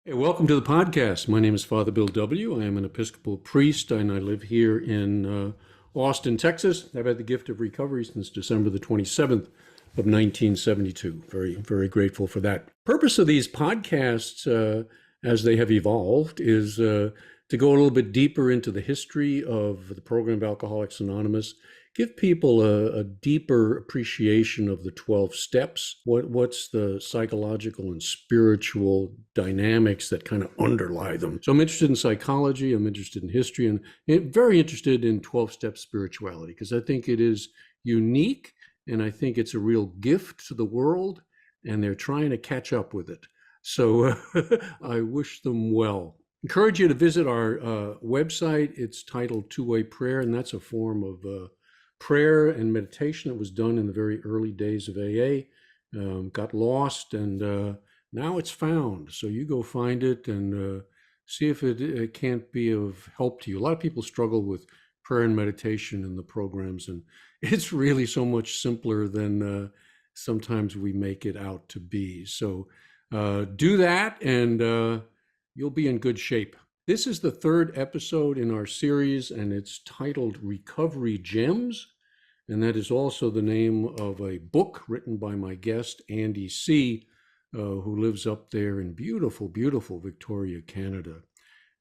Hey, welcome to the podcast. My name is Father Bill W. I am an Episcopal priest, and I live here in Austin, Texas. I've had the gift of recovery since December the 27th of 1972. Very, very grateful for that. Purpose of these podcasts, as they have evolved, is to go a little bit deeper into the history of the program of Alcoholics Anonymous, give people a deeper appreciation of the 12 steps. What's the psychological and spiritual dynamics that kind of underlie them? So I'm interested in psychology, I'm interested in history, and very interested in 12-step spirituality, because I think it is unique, and I think it's a real gift to the world, and they're trying to catch up with it. So I wish them well. Encourage you to visit our website. It's titled Two-Way Prayer, and that's a form of prayer and meditation that was done in the very early days of AA, got lost, and now it's found. So you go find it and see if it can't be of help to you. A lot of people struggle with prayer and meditation in the programs, and it's really so much simpler than sometimes we make it out to be. So do that, and you'll be in good shape. This is the third episode in our series, and it's titled Recovery Gems, and that is also the name of a book written by my guest, Andy C., who lives up there in beautiful, beautiful Victoria, Canada.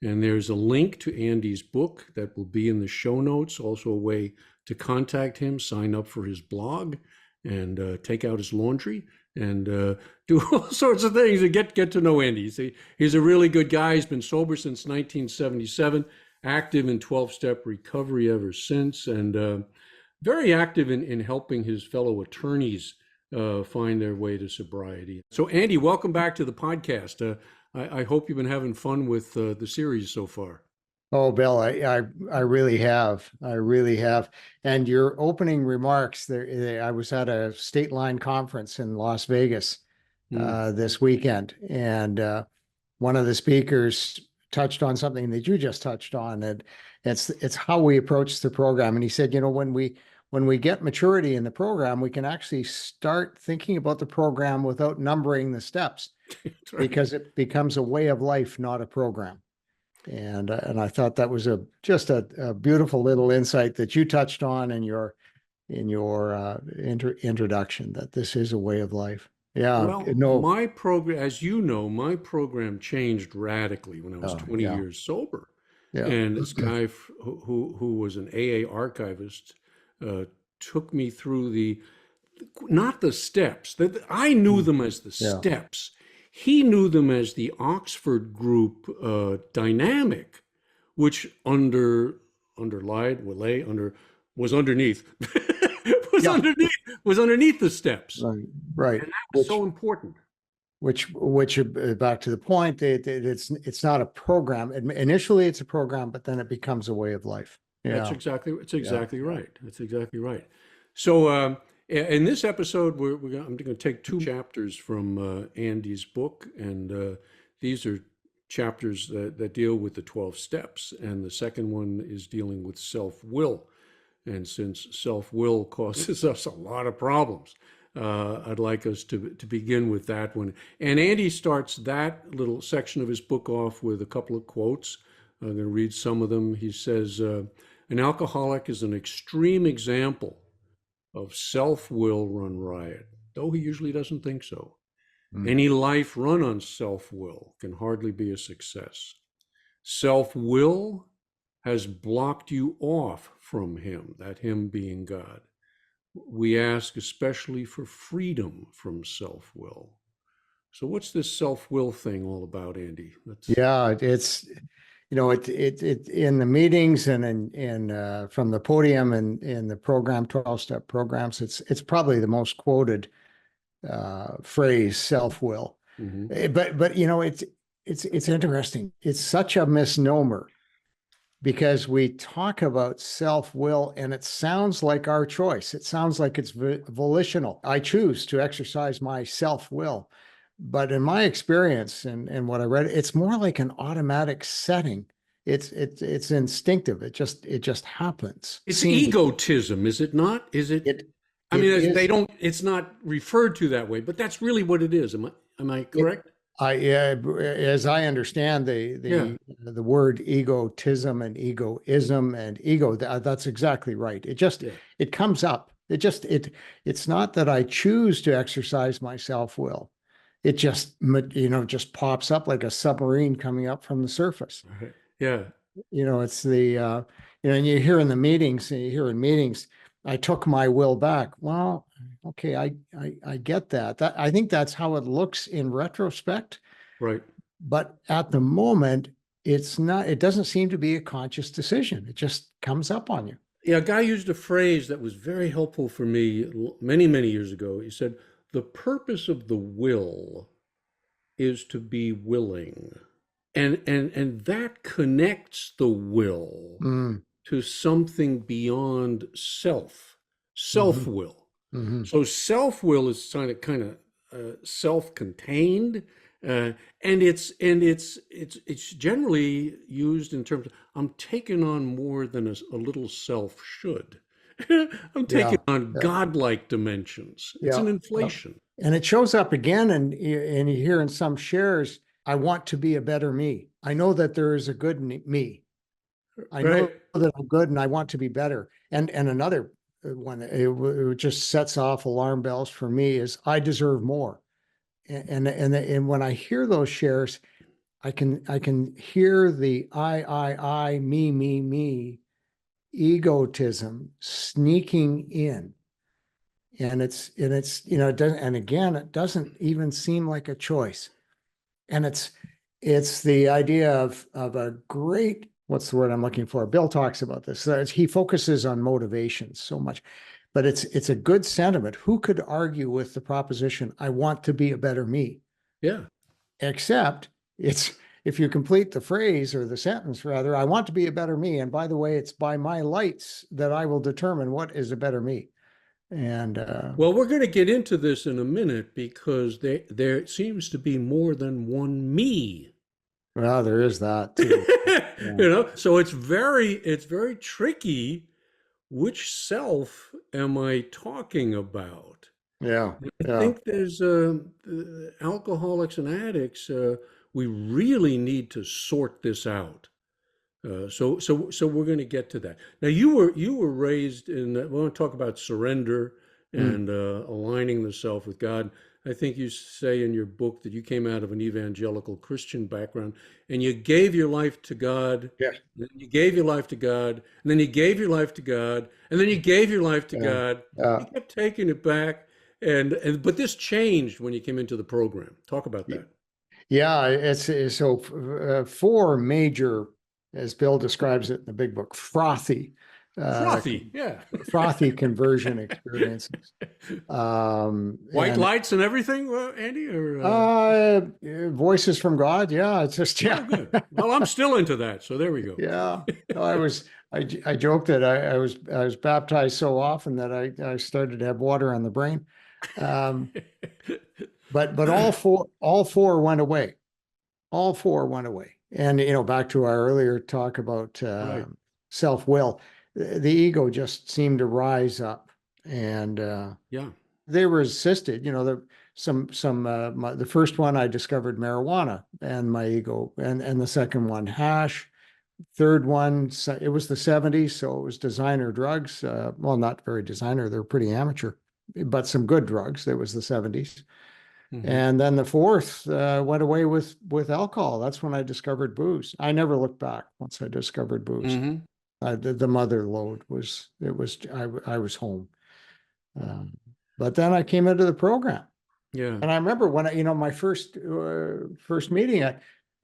And there's a link to Andy's book that will be in the show notes, also a way to contact him, sign up for his blog, and take out his laundry, and do all sorts of things and get to know Andy. He's a really good guy. He's been sober since 1977, active in 12-step recovery ever since, and very active in helping his fellow attorneys find their way to sobriety. So Andy, welcome back to the podcast. I hope you've been having fun with the series so far. Oh, Bill, I really have. I really have. And your opening remarks there, I was at a state line conference in Las Vegas this weekend, and one of the speakers touched on something that you just touched on, and it's how we approach the program. And he said, when we get maturity in the program, we can actually start thinking about the program without numbering the steps, right, because it becomes a way of life, not a program. And I thought that was just a beautiful little insight that you touched on in your introduction, that this is a way of life. Yeah. Well, my program, as you know, my program changed radically when I was 20 years sober. Yeah. And this guy who was an AA archivist took me through not the steps, that I knew them as the steps. He knew them as the Oxford group dynamic, which was underneath underneath the steps. Right. And that was so important. Which back to the point, it's not a program. Initially, it's a program, but then it becomes a way of life. Yeah. That's exactly right. That's exactly right. So in this episode, I'm going to take two chapters from Andy's book, and these are chapters that deal with the 12 steps, and the second one is dealing with self-will. And since self-will causes us a lot of problems, I'd like us to begin with that one. And Andy starts that little section of his book off with a couple of quotes. I'm going to read some of them. He says, an alcoholic is an extreme example of self-will run riot, though he usually doesn't think so. Any life run on self-will can hardly be a success. Self-will has blocked you off from him, that him being God. We ask especially for freedom from self-will. So what's this self-will thing all about, Andy? It's it in the meetings and in from the podium and in the program, 12-step programs, it's probably the most quoted phrase, self-will. Mm-hmm. But it's interesting. It's such a misnomer, because we talk about self-will and it sounds like our choice. It sounds like it's volitional. I choose to exercise my self-will. But in my experience and what I read, it's more like an automatic setting it's instinctive. It just happens. It's egotism, is it not? Is it? It I it mean, they is don't. It's not referred to that way, but that's really what it is. Am I it correct? as I understand Yeah. the word egotism and egoism and ego, that's exactly right. Yeah. It comes up. It's not that I choose to exercise my self-will. It just pops up like a submarine coming up from the surface. Right. Yeah. It's and you hear in the meetings, and you hear in meetings, I took my will back. Well, okay, I get that. I think that's how it looks in retrospect, Right. but at the moment, it doesn't seem to be a conscious decision. It just comes up on you. Yeah. A guy used a phrase that was very helpful for me many, many years ago. He said, "The purpose of the will is to be willing." And that connects the will Mm, to something beyond hmm self-will. hmm So self-will is kind of self-contained, uh, and it's generally used in terms of I'm taking on more than a little self should. I'm taking Yeah, on yeah, godlike dimensions. It's yeah, an yeah. inflation. And it shows up again, and you hear in some shares, I want to be a better me. I know that there is a good me. I Right. know that I'm good and I want to be better. And another one, it just sets off alarm bells for me is I deserve more. And when I hear those shares, I can hear the me egotism sneaking in. And it doesn't, and again, it doesn't even seem like a choice. And it's the idea of a great, what's the word I'm looking for? Bill talks about this. He focuses on motivation so much, but it's a good sentiment. Who could argue with the proposition, I want to be a better me? Yeah. Except it's if you complete the phrase or the sentence rather, I want to be a better me. And by the way, it's by my lights that I will determine what is a better me. And Well, we're going to get into this in a minute because there seems to be more than one me. well, there is that too. Yeah. So it's very tricky. Which self am I talking about? Yeah. I Yeah. think there's alcoholics and addicts. We really need to sort this out. So we're going to get to that. Now you were raised in. We want to talk about surrender Mm. and aligning the self with God. I think you say in your book that you came out of an evangelical Christian background and you gave your life to God. Yeah. Then you gave your life to God, and then you gave your life to God, and then you gave your life to Yeah. God. Yeah. You kept taking it back, and but this changed when you came into the program. Talk about that. Yeah, it's so four major, as Bill describes it in the big book, uh, Frothy, yeah. frothy conversion experiences. White And lights and everything, Andy, or voices from God. Yeah, it's just oh, yeah, good. Well, I'm still into that, so there we go. yeah. No, I joked that I was baptized so often that I started to have water on the brain. Um, but all four went away. All four went away. And back to our earlier talk about Right. self-will, the ego just seemed to rise up, and Yeah. they were assisted. The first one I discovered marijuana and my ego, and the second one hash. Third one, it was the 70s, so it was designer drugs. Well, not very designer; they're pretty amateur, but some good drugs. It was the 70s. Hmm. And then the fourth went away with alcohol. That's when I discovered booze. I never looked back once I discovered booze. Hmm. The mother load I was home. Um, but then I came into the program, Yeah. and I remember when my first meeting,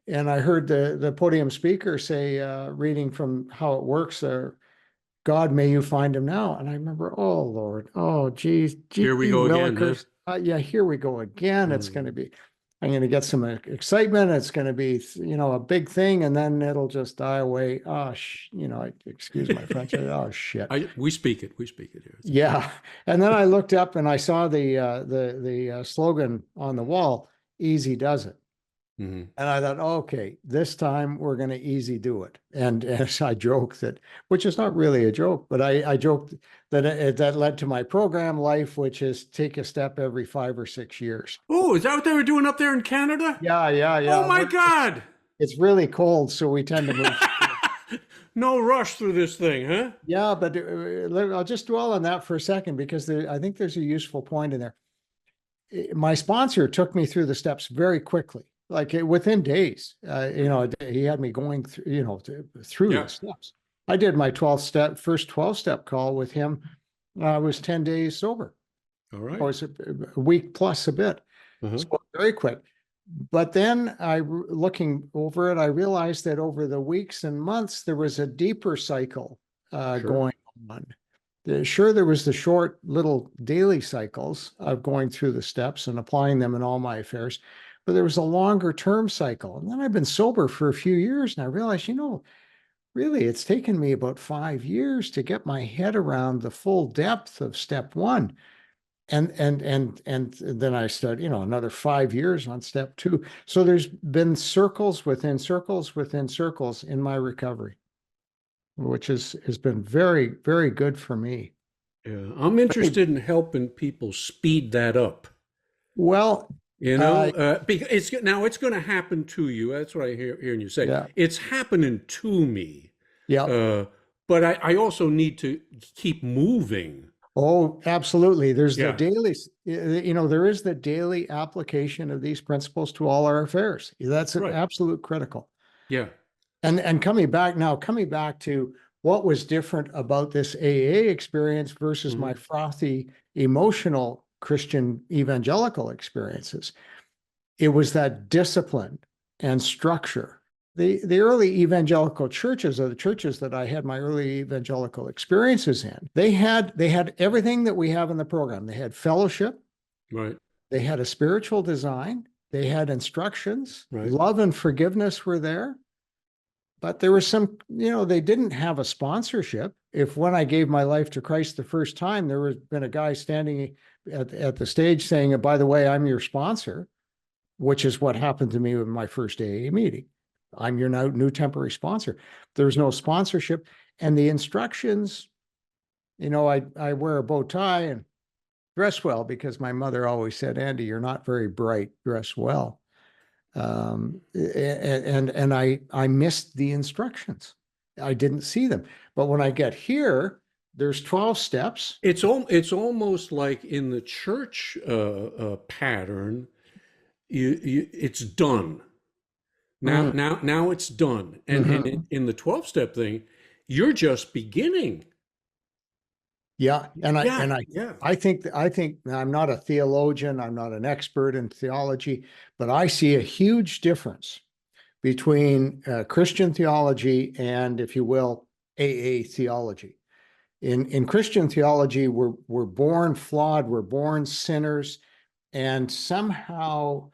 and I heard the podium speaker say, reading from How It Works, God, may you find him now. And I remember, oh Lord, oh geez, Here gee we go again, huh? willikers. Yeah, here we go again. I'm going to get some excitement. It's going to be, a big thing, and then it'll just die away. Oh, excuse my French. Oh shit. We speak it. We speak it here. Yeah. And then I looked up and I saw the slogan on the wall, easy does it. Hmm. And I thought, okay, this time we're going to easy do it. And as I joke that, which is not really a joke, but I joked that that led to my program life, which is take a step every 5 or 6 years. Oh, is that what they were doing up there in Canada? Yeah, yeah, Oh yeah. my God. It's really cold, so we tend to move. No rush through this thing, huh? Yeah, but I'll just dwell on that for a second because I think there's a useful point in there. My sponsor took me through the steps very quickly, like within days. He had me going through, through Yeah. the steps. I did my first 12-step call with him. I was 10 days sober. All I right. was a week plus a bit. Uh-huh. So very quick. But then looking over it, I realized that over the weeks and months, there was a deeper cycle Sure. going on. Sure, there was the short little daily cycles of going through the steps and applying them in all my affairs, but there was a longer term cycle. And then I've been sober for a few years and I realized, really, it's taken me about 5 years to get my head around the full depth of step one. And then I started, another 5 years on step two. So there's been circles within circles within circles in my recovery, which has been very, very good for me. Yeah. I'm interested in helping people speed that up. Well, Because it's going to happen to you. That's what I hearing you say. yeah, It's happening to me, yeah. uh, but I also need to keep moving. Oh, absolutely. There's the Yeah. daily, there is the daily application of these principles to all our affairs. That's an Right. absolute critical. Yeah. And coming back to what was different about this AA experience versus Hmm. my frothy emotional Christian evangelical experiences, it was that discipline and structure. The early evangelical churches are the churches that I had my early evangelical experiences in. They had everything that we have in the program. They had fellowship, Right. they had a spiritual design, they had instructions, Right. love and forgiveness were there. But there was some, they didn't have a sponsorship. If when I gave my life to Christ the first time, there was been a guy standing at the stage saying, by the way, I'm your sponsor, which is what happened to me with my first AA meeting. I'm your new temporary sponsor. There's no sponsorship. And the instructions, I wear a bow tie and dress well because my mother always said, Andy, you're not very bright, dress well. And I missed the instructions. I didn't see them. But when I get here, there's 12 steps. It's almost like in the church pattern, it's done. Mm, Now it's done. And mhm. in the 12-step thing, you're just beginning. Yeah, and I Yeah. and I Yeah. I think I'm not a theologian, I'm not an expert in theology, but I see a huge difference between Christian theology and, if you will, AA theology. In Christian theology, we're born flawed, we're born sinners, and somehow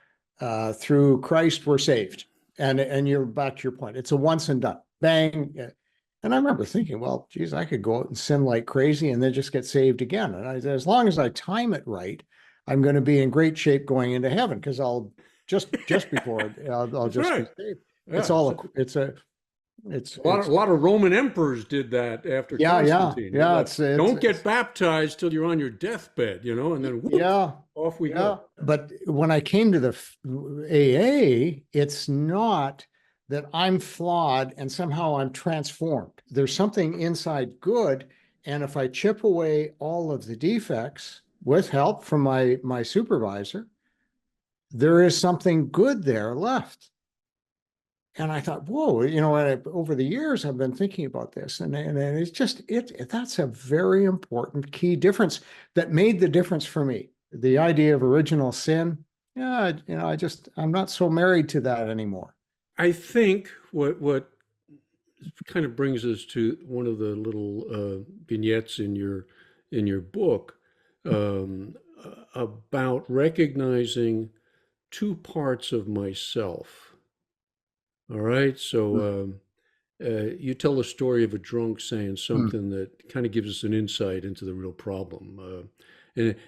through Christ we're saved. And you're back to your point. It's a once and done. Bang. And I remember thinking, well, geez, I could go out and sin like crazy and then just get saved again. And as long as I time it right, I'm going to be in great shape going into heaven because I'll just before I'll That's just be right. saved. It's Yeah. all it's A lot of emperors did that after yeah, Constantine. yeah. Don't get baptized till you're on your deathbed, and then whoop, Yeah, off we yeah. go. But when I came to the AA, it's not that I'm flawed and somehow I'm transformed. There's something inside good. And if I chip away all of the defects with help from my supervisor, there is something good there left. And I thought, whoa, over the years, I've been thinking about this. And it's just, that's a very important key difference that made the difference for me. The idea of original sin, yeah, I'm not so married to that anymore. I think what kind of brings us to one of the little vignettes in your book about recognizing two parts of myself. All right, so you tell a story of a drunk saying Hmm. something that kind of gives us an insight into the real problem.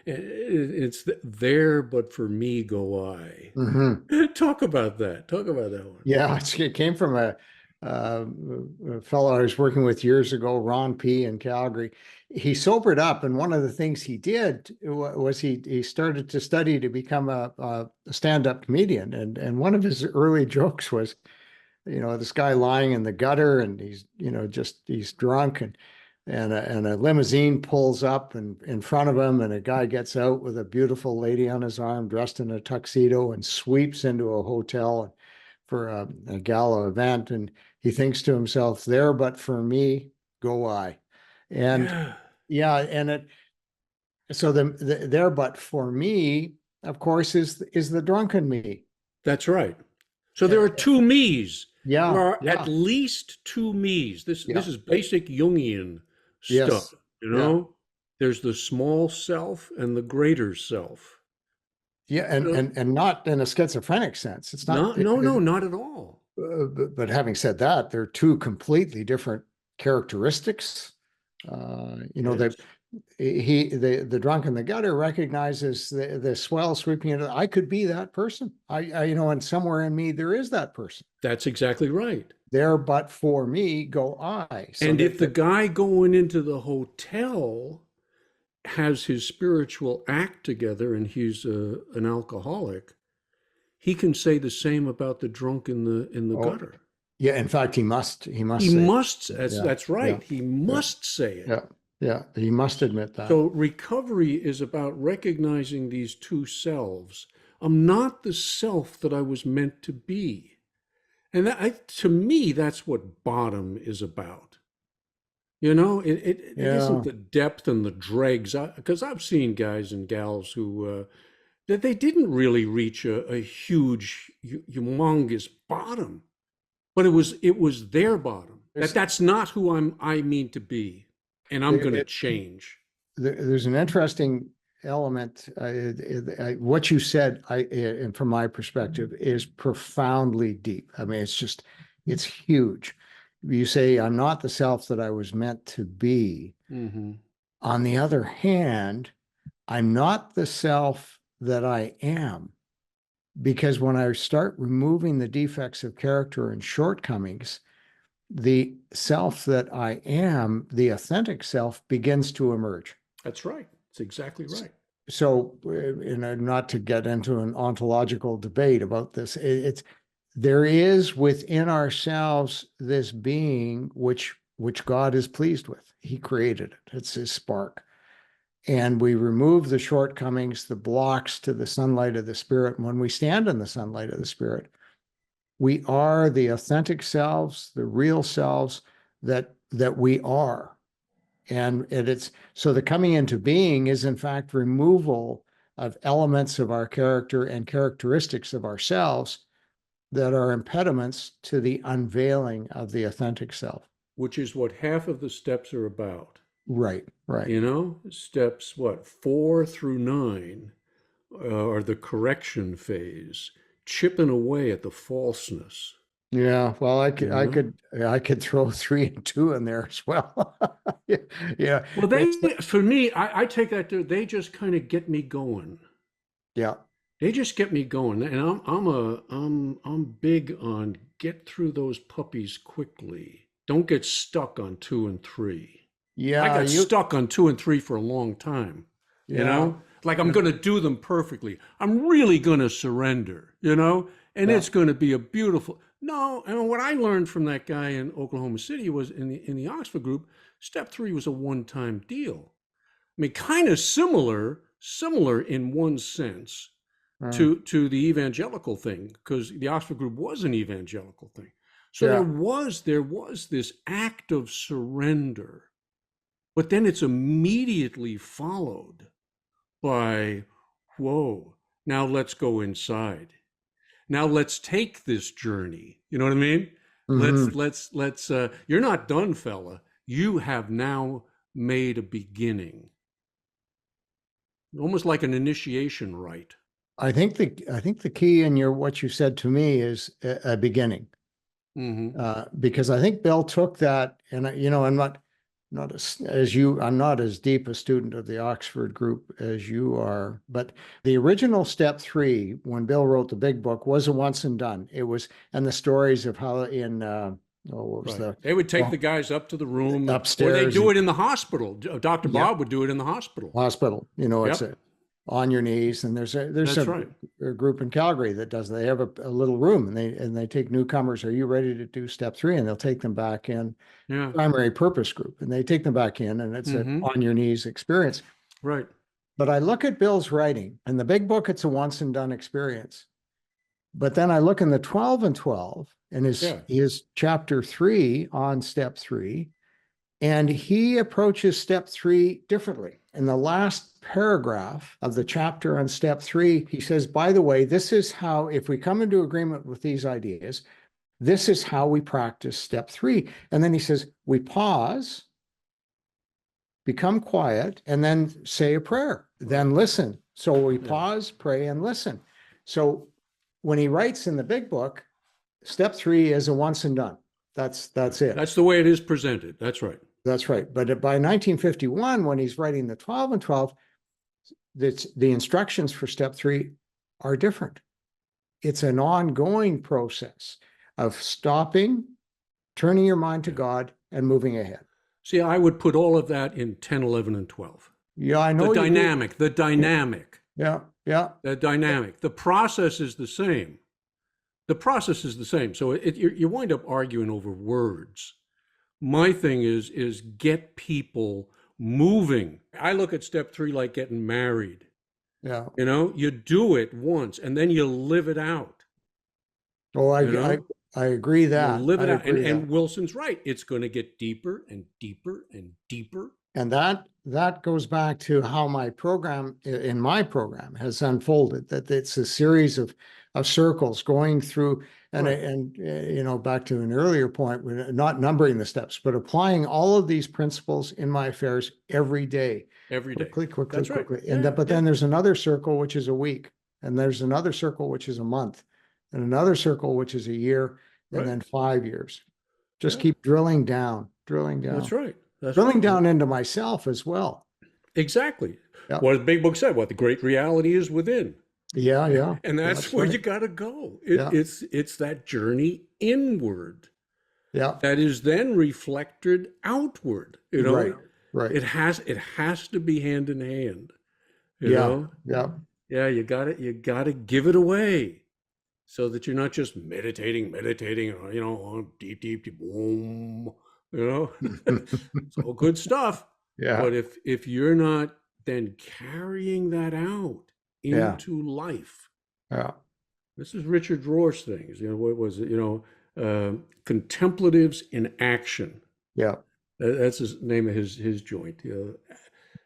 It's there, but for me go I. Hmm. Talk about that. Talk about that one. Yeah, it came from uh, a fellow I was working with years ago, Ron P. in Calgary. He sobered up, and one of the things he did was he started to study to become a stand-up comedian. And one of his early jokes was, this guy lying in the gutter, and he's drunk, and a limousine pulls up and in front of him, and a guy gets out with a beautiful lady on his arm dressed in a tuxedo and sweeps into a hotel for a gala event. And he thinks to himself, there but for me go I. And Yeah, yeah, and it so the there but for me, of course, is the drunken me. that's right. So there Uh, are two me's. There yeah, are at yeah, least two me's. This yeah, is basic Jungian stuff, yes, you yeah. know? There's the small self and the greater self. Yeah, You know, and not in a schizophrenic sense. It's not, not no, no, not at all. but having said that, they're two completely different characteristics. Yes. That the drunk in the gutter recognizes the swell sweeping into. I could be that person. And somewhere in me there is that person. That's exactly right. There, but for me, go I. So And if the that guy going into the hotel has his spiritual act together and he's an alcoholic, he can say the same about the drunk in the oh gutter. yeah, in fact, he must He say it. must, Yeah, that's yeah, right. He yeah, must say it. yeah, yeah. He must admit that. So recovery is about recognizing these two selves. I'm not the self that I was meant to be. And to me, that's what bottom is about. It isn't Yeah. the depth and the dregs, because I've seen guys and gals who that they didn't really reach a huge, humongous bottom, but it was their bottom. There's That's not who I mean to be, and I'm there, going to it, change. there's an interesting element. What you said, and from my perspective, is profoundly deep. I mean, it's huge. You say, I'm not the self that I was meant to be. Hmm. On the other hand, I'm not the self that I am. Because when I start removing the defects of character and shortcomings, the self that I am, the authentic self, begins to emerge. That's right. That's exactly right. So, not to get into an ontological debate about this, there is within ourselves this being which God is pleased with. He created it. It's his spark. And we remove the shortcomings, the blocks to the sunlight of the spirit. And when we stand in the sunlight of the spirit, we are the authentic selves, the real selves that we are. And it's so the coming into being is in fact removal of elements of our character and characteristics of ourselves that are impediments to the unveiling of the authentic self. Which is what half of the steps are about. Right, right. Steps what, 4 through 9 are the correction phase, chipping away at the falseness. Yeah, well, I could, You I know. could, I could throw 3 and 2 in there as well. Yeah, yeah, Well, it's for me, I take that they just kind of get me going. yeah, They just get me going, and I'm big on get through those puppies quickly. Don't get stuck on 2 and 3. I yeah, got stuck on 2 and 3 for a long time, yeah, like I'm going to do them perfectly. I'm really going to surrender, and yeah, it's going to be a beautiful. No, and what I learned from that guy in Oklahoma City was in the Oxford group, step 3 was a one-time deal. I mean, kind of similar in one sense mm, to the evangelical thing, because the Oxford group was an evangelical thing. So there yeah. was this act of surrender, but then it's immediately followed by, whoa, now let's go inside. Now let's take this journey. You know what I mean? Hmm. Let's you're not done, fella. You have now made a beginning. Almost like an initiation rite. I think the key in what you said to me is a beginning, Mm-hmm. because I think Bill took that, and I'm not. not as you, I'm not as deep a student of the Oxford group as you are, but the original step 3, when Bill wrote the big book, was a once and done. It was, and the stories of how in, what was Right. They would take the guys up to the room, or they upstairs do it in the hospital. Dr. Yep. Bob would do it in the hospital. Hospital, it's Yep. on your knees, and there's That's right. a group in Calgary that does. They have a little room, and they take newcomers. Are you ready to do step 3? And they'll take them back in. Yeah. Primary purpose group, and they take them back in, and it's an on your knees experience. Right. But I look at Bill's writing, and the big book, it's a once and done experience. But then I look in the 12 and 12, and his chapter 3 on step 3, and he approaches step 3 differently. In the last paragraph of the chapter on step 3, he says, by the way, this is how, if we come into agreement with these ideas, this is how we practice step 3. And then he says, we pause, become quiet, and then say a prayer, then listen. So we pause, pray, and listen. So when he writes in the big book, step 3 is a once and done. That's it. That's the way it is presented. That's right. That's right. But by 1951, when he's writing the 12 and 12, the instructions for step 3 are different. It's an ongoing process of stopping, turning your mind to God, and moving ahead. See, I would put all of that in 10, 11, and 12. Yeah, I know. The dynamic. Yeah. The dynamic. The process is the same. So you wind up arguing over words. My thing is get people moving. I look at step 3 like getting married. Yeah. You do it once and then you live it out. Oh, I agree that. You live it out. And Wilson's right. It's going to get deeper and deeper and deeper. And that goes back to how my program has unfolded, that it's a series of circles going through, and back to an earlier point, we're not numbering the steps, but applying all of these principles in my affairs every day. Quickly. But then there's another circle, which is a week, and there's another circle, which is a month, and another circle, which is a year, and then 5 years. Just keep drilling down. That's right. Drilling down into myself as well. Exactly. Yep. What the big book said, what the great reality is within. Yeah. And that's where you got to go. It's that journey inward. Yeah. That is then reflected outward. Right. It has to be hand in hand. Yeah. Yeah, you got to give it away so that you're not just meditating, on deep, boom. It's all good stuff. Yeah. But if you're not then carrying that out into life. Yeah. This is Richard Rohr's things. What was it? Contemplatives in action. Yeah. That's the name of his joint.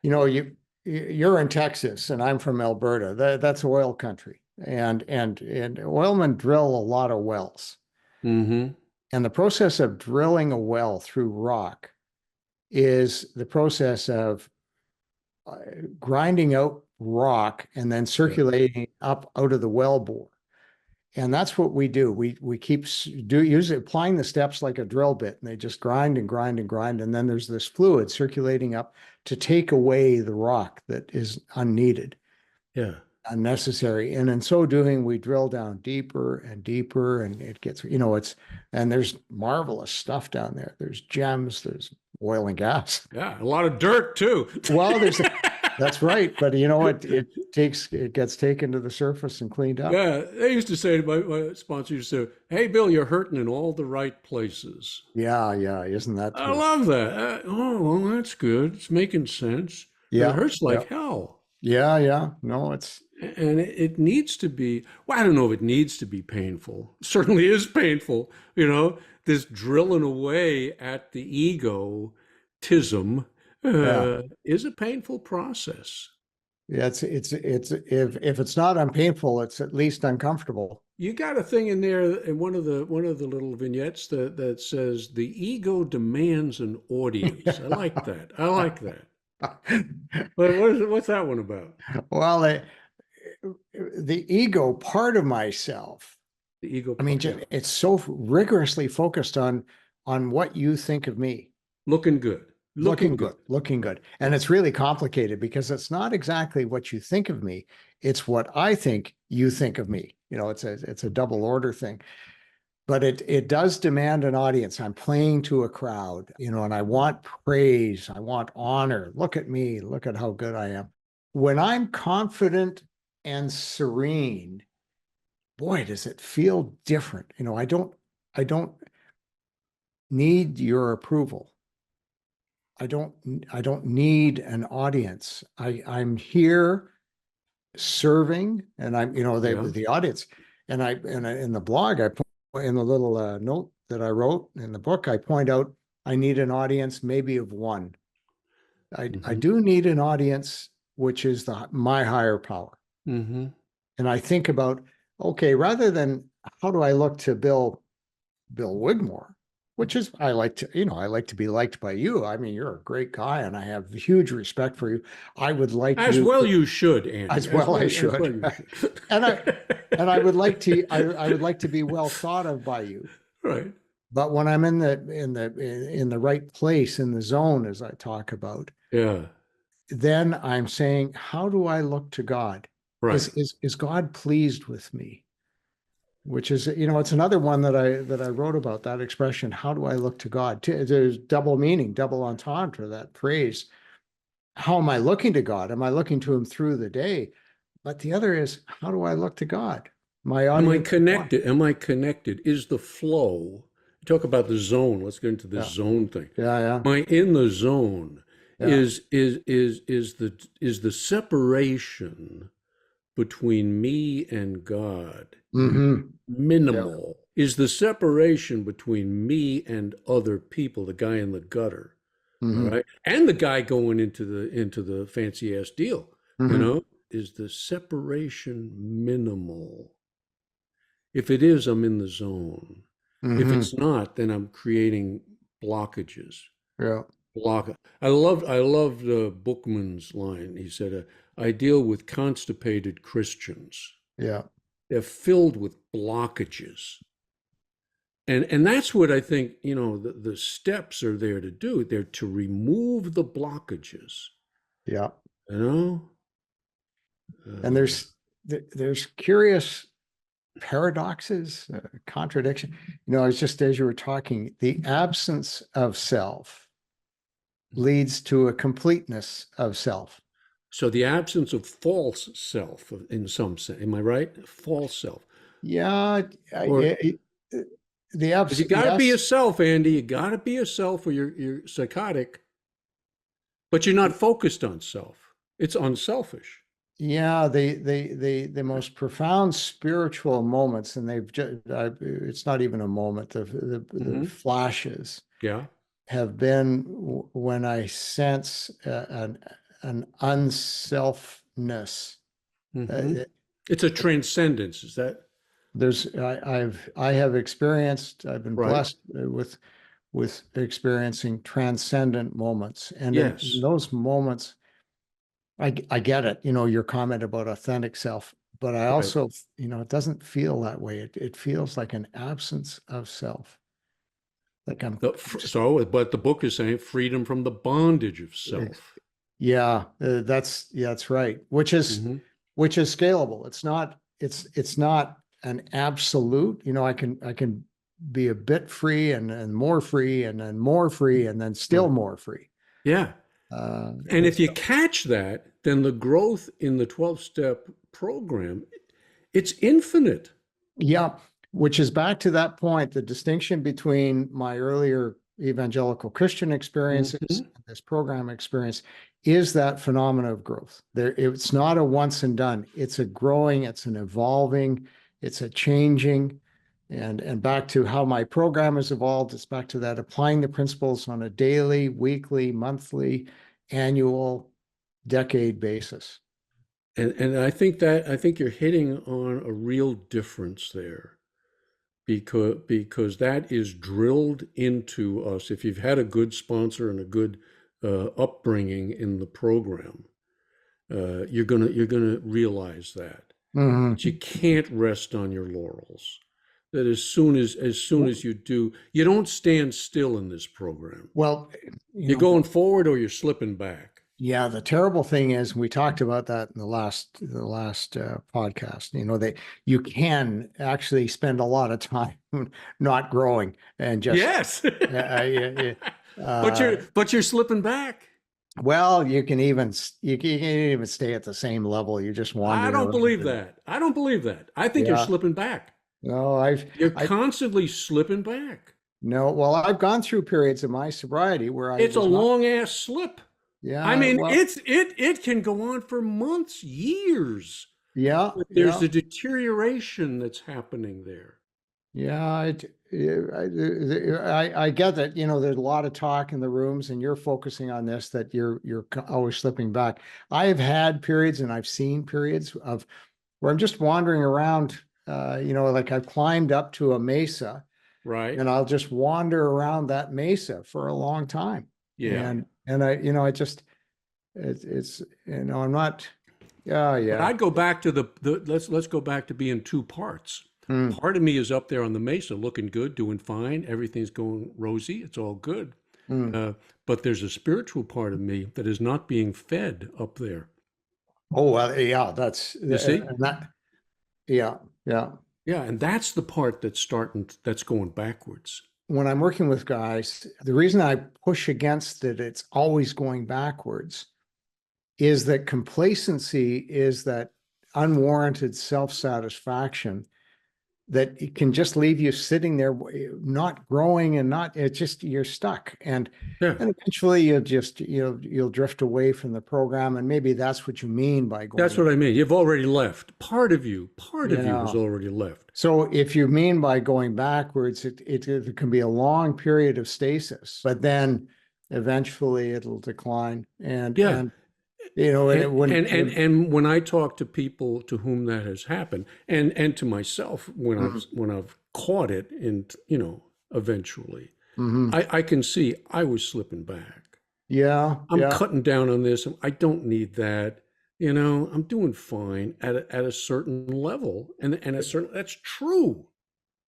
You're in Texas and I'm from Alberta. That's oil country. And oilmen drill a lot of wells. Mm-hmm. And the process of drilling a well through rock is the process of grinding out rock and then circulating up out of the well bore. And that's what we do. We keep usually applying the steps like a drill bit, and they just grind and grind and grind. And then there's this fluid circulating up to take away the rock that is unneeded. Yeah. Unnecessary. And in so doing, we drill down deeper and deeper, and it gets, and there's marvelous stuff down there. There's gems, there's oil and gas. Yeah, a lot of dirt too. Well, that's right. But it gets taken to the surface and cleaned up. Yeah, they used to say, my sponsor used to say, hey, Bill, you're hurting in all the right places. Yeah. Isn't that true? I love that. Well, that's good. It's making sense. Yeah. It hurts like hell. Yeah. No, and it needs to be, well, I don't know if it needs to be painful. It certainly is painful, this drilling away at the egotism is a painful process. Yeah, it's if it's not unpainful, it's at least uncomfortable. You got a thing in there in one of the little vignettes that says the ego demands an audience. I like that. What's that one about? Well, the ego part of myself. The ego. It's so rigorously focused on what you think of me. Looking good. Looking good. looking good. And it's really complicated because it's not exactly what you think of me. It's what I think you think of me. It's a double order thing. But it does demand an audience. I'm playing to a crowd, and I want praise. I want honor. Look at me. Look at how good I am. When I'm confident and serene, boy, does it feel different. I don't need your approval. I don't need an audience. I'm here serving, and the audience, and in the blog, I put in the little note that I wrote in the book, I point out I need an audience maybe of one. I do need an audience, which is my higher power. Mm-hmm. And I think about, okay, rather than how do I look to Bill Wigmore, which is I like to be liked by you. I mean, you're a great guy, and I have huge respect for you. I would like As you well to, you should, Andy. as well I should. Well you should. and I would like to I would like to be well thought of by you. Right. But when I'm in the right place, in the zone, as I talk about, Yeah. then I'm saying, how do I look to God? Right. Is God pleased with me? Which is, it's another one that I wrote about, that expression, how do I look to God? There's double meaning, double entendre, that phrase. How am I looking to God? Am I looking to him through the day? But the other is, how do I look to God? My Am I audience. connected? Am I connected? Is the flow? Talk about the zone. Let's get into this zone thing. Yeah. Am I in the zone? Yeah. Is the separation between me and God Mm-hmm. minimal? Yeah. Is the separation between me and other people, the guy in the gutter, Mm-hmm. all right, and the guy going into the fancy ass deal, Mm-hmm. is the separation minimal? If it is, I'm in the zone. Mm-hmm. If it's not, then I'm creating blockages. Yeah. I loved Bookman's line. He said, "I deal with constipated Christians. Yeah. They're filled with blockages." And that's what I think, the steps are there to do. They're to remove the blockages. Yeah. And there's curious paradoxes, contradiction. It's just as you were talking, the absence of self leads to a completeness of self. So the absence of false self, in some sense, am I right? False self. Yeah. The absence. You got to be a self, Andy. You got to be a self, or you're psychotic. But you're not focused on self. It's unselfish. Yeah, the most profound spiritual moments, and it's not even a moment. The flashes, yeah, have been when I sense an unselfness. It's a transcendence. Is that? I have experienced. I've been blessed with experiencing transcendent moments, and in those moments, I get it. Your comment about authentic self, but I also, it doesn't feel that way. It feels like an absence of self. Like but the book is saying freedom from the bondage of self. Yeah, that's right. Which is scalable. It's not an absolute. I can be a bit free and more free and then more free and then still more free. Yeah. And if you catch that, then the growth in the 12-step program, it's infinite. Yeah, which is back to that point, the distinction between my earlier evangelical Christian experiences and this program experience is that phenomena of growth. It's not a once and done. It's a growing, it's an evolving, it's a changing. And back to how my program has evolved, it's back to that applying the principles on a daily, weekly, monthly, annual, decade basis. And I think you're hitting on a real difference there, because that is drilled into us. If you've had a good sponsor and a good upbringing in the program, you're gonna realize that you can't rest on your laurels. that as soon as you do, you don't stand still in this program. Well, You're going forward or you're slipping back. yeah, the terrible thing is, we talked about that in the last podcast, that you can actually spend a lot of time not growing and just Yes. uh, but you're slipping back. well, you can even stay at the same level. You just wander I don't around. believe that. I don't believe that. I think you're Yeah. slipping back. No, You're I constantly slipping back. no. Well, I've gone through periods of my sobriety where I It's a was not. long ass slip. I Yeah. mean, Well. it can go on for months, years. Yeah. But there's Yeah. a deterioration that's happening there. Yeah. I get that. There's a lot of talk in the rooms, and you're focusing on this, that you're always slipping back. I have had periods, and I've seen periods of where I'm just wandering around. Like I've climbed up to a mesa, Right. and I'll just wander around that mesa for a long time. Yeah. And I just, it's, I'm not, yeah, But yeah. I'd go back to let's go back to being two parts. Mm, Part of me is up there on the mesa looking good, doing fine, everything's going rosy, it's all good. mm. But there's a spiritual part of me that is not being fed up there. Oh, well, yeah, that's, You see? and that, yeah, yeah. Yeah, and that's the part that's going backwards. When I'm working with guys, the reason I push against it, it's always going backwards, is that complacency is that unwarranted self-satisfaction that it can just leave you sitting there, not growing, and it's just, you're stuck. And Yeah. eventually you'll drift away from the program. And maybe that's what you mean by going. That's what I mean. You've already left. Part of you Yeah. has already left. So if you mean by going backwards, it can be a long period of stasis, but then eventually it'll decline. And, Yeah. And when I talk to people to whom that has happened, and to myself when I've caught it, and eventually, I can see I was slipping back. Yeah, I'm cutting down on this. I don't need that. I'm doing fine at a certain level, and that's true.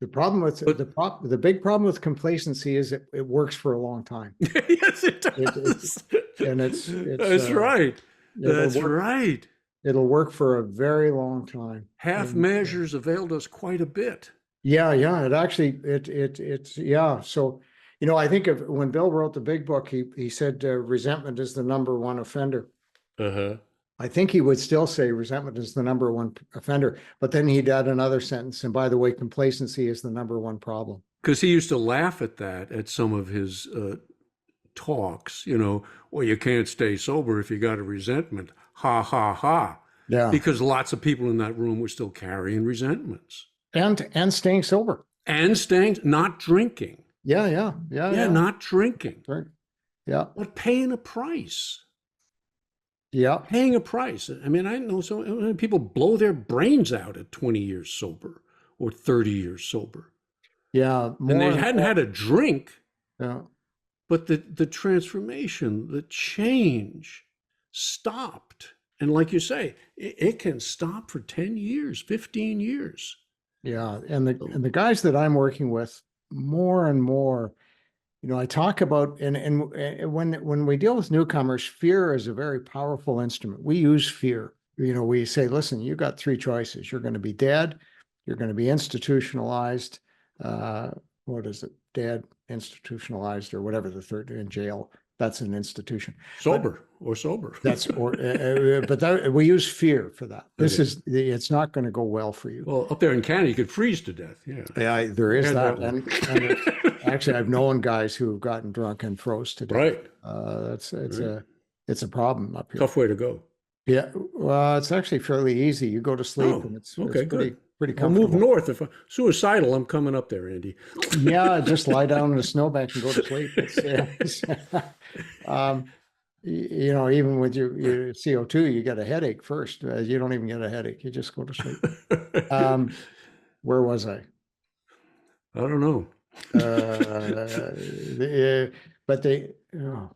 the problem with the big problem with complacency is it works for a long time. Yes, it does. And it's That's right. That's right. It'll work for a very long time. Half measures availed us quite a bit. Yeah, yeah. It actually, it's yeah. So, I think of when Bill wrote the big book, he said resentment is the number one offender. Uh-huh. I think he would still say resentment is the number one offender, but then he'd add another sentence. And by the way, complacency is the number one problem. Because he used to laugh at that at some of his talks, well, you can't stay sober if you got a resentment. Ha, ha, ha. Yeah. Because lots of people in that room were still carrying resentments. And staying sober. And not drinking. Yeah. Not drinking. Right. Yeah. But paying a price. Yeah. Paying a price. I mean, I know so many people blow their brains out at 20 years sober or 30 years sober. Yeah. And they hadn't had a drink. Yeah. But the transformation, the change stopped. And like you say, it can stop for 10 years, 15 years. Yeah. And the guys that I'm working with, more and more, I talk about, and when we deal with newcomers, fear is a very powerful instrument. We use fear. We say, listen, you got three choices. You're going to be dead. You're going to be institutionalized. What is it? Dead, institutionalized, or whatever the third, in jail. That's an institution. Sober. But we use fear for that. It's not going to go well for you. Well, up there in Canada, you could freeze to death. Yeah, there is that. And actually, I've known guys who have gotten drunk and froze to death. Right. It's a problem up here. Tough way to go. Yeah. Well, it's actually fairly easy. You go to sleep and it's pretty comfortable. I'll move north. If I'm suicidal, I'm coming up there, Andy. Yeah, just lie down in a snowbank and go to sleep. Even with your CO2, you get a headache first. You don't even get a headache. You just go to sleep. Where was I? I don't know.